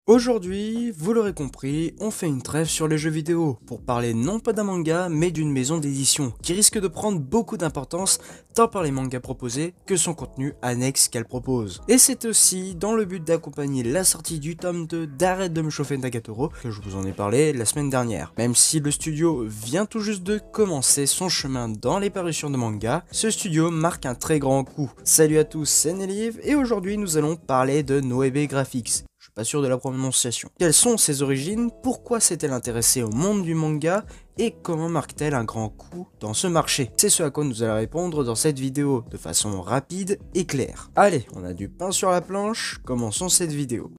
Aujourd'hui, vous l'aurez compris, on fait une trêve sur les jeux vidéo pour parler non pas d'un manga mais d'une maison d'édition qui risque de prendre beaucoup d'importance tant par les mangas proposés que son contenu annexe qu'elle propose. Et c'est aussi dans le but d'accompagner la sortie du tome 2 d'Arrête de me chauffer Nagatoro que je vous en ai parlé la semaine dernière. Même si le studio vient tout juste de commencer son chemin dans les parutions de manga, ce studio marque un très grand coup. Salut à tous, c'est Nelliv et aujourd'hui nous allons parler de Noebe Graphics. Je suis pas sûr de la prononciation. Quelles sont ses origines, pourquoi s'est-elle intéressée au monde du manga et comment marque-t-elle un grand coup dans ce marché? C'est ce à quoi nous allons répondre dans cette vidéo de façon rapide et claire. Allez, on a du pain sur la planche, commençons cette vidéo.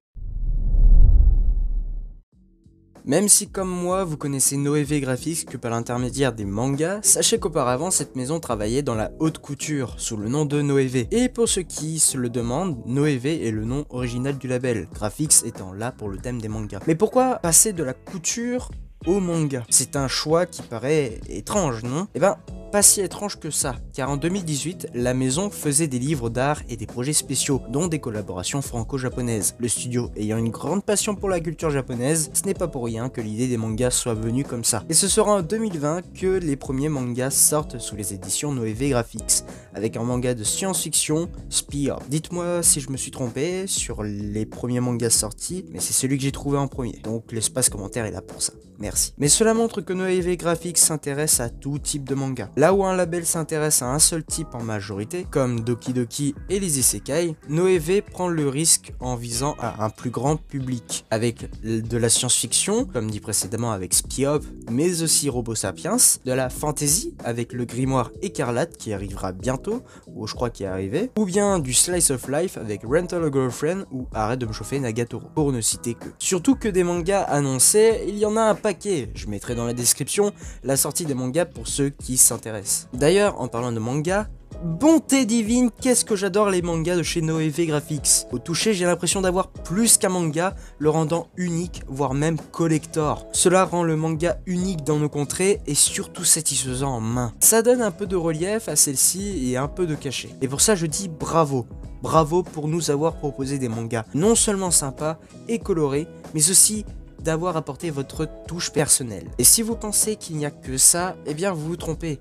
Même si comme moi vous connaissez Noeve Graphics que par l'intermédiaire des mangas, sachez qu'auparavant cette maison travaillait dans la haute couture sous le nom de Noeve. Et pour ceux qui se le demandent, Noeve est le nom original du label, Graphics étant là pour le thème des mangas. Mais pourquoi passer de la couture au manga? C'est un choix qui paraît étrange, non? Eh ben, pas si étrange que ça, car en 2018, la maison faisait des livres d'art et des projets spéciaux, dont des collaborations franco-japonaises. Le studio ayant une grande passion pour la culture japonaise, ce n'est pas pour rien que l'idée des mangas soit venue comme ça. Et ce sera en 2020 que les premiers mangas sortent sous les éditions Noeve Graphics, avec un manga de science-fiction, Spear. Dites-moi si je me suis trompé sur les premiers mangas sortis, mais c'est celui que j'ai trouvé en premier, donc l'espace commentaire est là pour ça. Merci. Mais cela montre que Noeve Graphics s'intéresse à tout type de manga. Là où un label s'intéresse à un seul type en majorité, comme Doki Doki et les Isekai, Noeve prend le risque en visant à un plus grand public, avec de la science-fiction, comme dit précédemment avec Spy Up, mais aussi Robo Sapiens, de la fantasy, avec le grimoire écarlate qui arrivera bientôt, ou je crois qu'il est arrivé, ou bien du slice of life avec Rental a Girlfriend ou Arrête de me chauffer Nagatoro, pour ne citer que. Surtout que des mangas annoncés, il y en a un paquet, je mettrai dans la description la sortie des mangas pour ceux qui s'intéressent. D'ailleurs, en parlant de manga, bonté divine, qu'est-ce que j'adore les mangas de chez Noeve Graphics. Au toucher, j'ai l'impression d'avoir plus qu'un manga, le rendant unique, voire même collector. Cela rend le manga unique dans nos contrées et surtout satisfaisant en main. Ça donne un peu de relief à celle-ci et un peu de cachet. Et pour ça, je dis bravo. Bravo pour nous avoir proposé des mangas non seulement sympas et colorés, mais aussi d'avoir apporté votre touche personnelle. Et si vous pensez qu'il n'y a que ça, eh bien vous vous trompez.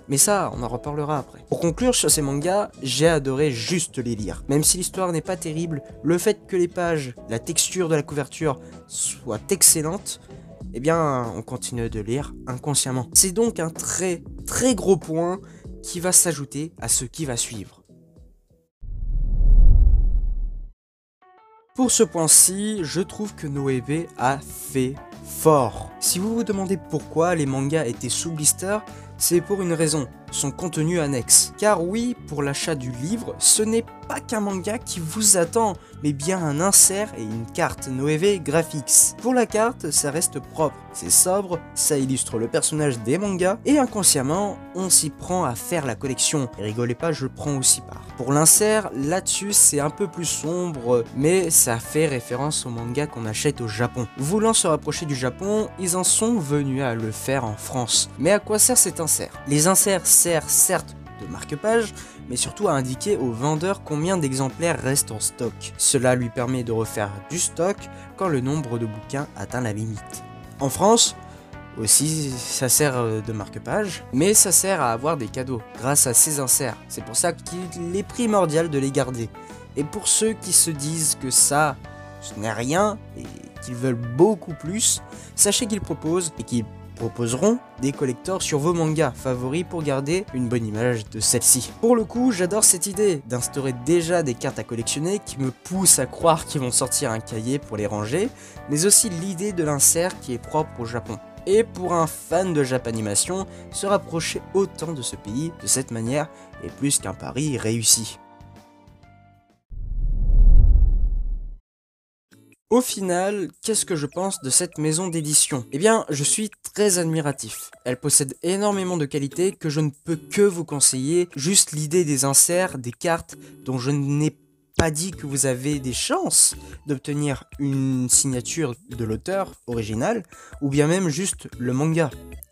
Mais ça, on en reparlera après. Pour conclure sur ces mangas, j'ai adoré juste les lire. Même si l'histoire n'est pas terrible, le fait que les pages, la texture de la couverture soient excellentes, eh bien on continue de lire inconsciemment. C'est donc un très gros point qui va s'ajouter à ce qui va suivre. Pour ce point-ci, je trouve que Noeve a fait fort. Si vous vous demandez pourquoi les mangas étaient sous blister, c'est pour une raison, son contenu annexe. Car oui, pour l'achat du livre, ce n'est pas qu'un manga qui vous attend, mais bien un insert et une carte Noeve Graphics. Pour la carte, ça reste propre, c'est sobre, ça illustre le personnage des mangas, et inconsciemment, on s'y prend à faire la collection. Et rigolez pas, je prends aussi part. Pour l'insert, là-dessus, c'est un peu plus sombre, mais ça fait référence au manga qu'on achète au Japon. Voulant se rapprocher du Japon, ils en sont venus à le faire en France. Mais à quoi sert cet insert? Les inserts servent certes de marque-page, mais surtout à indiquer au vendeur combien d'exemplaires restent en stock. Cela lui permet de refaire du stock quand le nombre de bouquins atteint la limite. En France, aussi, ça sert de marque-page, mais ça sert à avoir des cadeaux grâce à ces inserts. C'est pour ça qu'il est primordial de les garder. Et pour ceux qui se disent que ça, ce n'est rien, et qu'ils veulent beaucoup plus, sachez qu'ils proposent et qu'ils proposeront des collectors sur vos mangas favoris pour garder une bonne image de celle-ci. Pour le coup, j'adore cette idée d'instaurer déjà des cartes à collectionner qui me poussent à croire qu'ils vont sortir un cahier pour les ranger, mais aussi l'idée de l'insert qui est propre au Japon. Et pour un fan de Japanimation, se rapprocher autant de ce pays de cette manière est plus qu'un pari réussi. Au final, qu'est-ce que je pense de cette maison d'édition? Eh bien, je suis très admiratif. Elle possède énormément de qualités que je ne peux que vous conseiller. Juste l'idée des inserts, des cartes dont je n'ai pas dit que vous avez des chances d'obtenir une signature de l'auteur original, ou bien même juste le manga.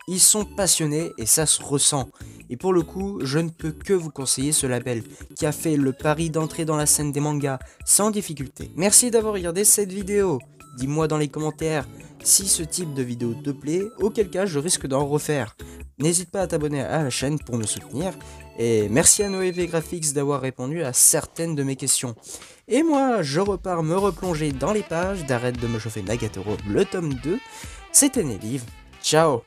Ils sont passionnés et ça se ressent. Et pour le coup, je ne peux que vous conseiller ce label, qui a fait le pari d'entrer dans la scène des mangas sans difficulté. Merci d'avoir regardé cette vidéo. dis-moi dans les commentaires si ce type de vidéo te plaît, auquel cas je risque d'en refaire. N'hésite pas à t'abonner à la chaîne pour me soutenir, et merci à Noévé Graphics d'avoir répondu à certaines de mes questions. Et moi, je repars me replonger dans les pages d'Arrête de me chauffer Nagatoro, le tome 2. C'était Nélive, ciao.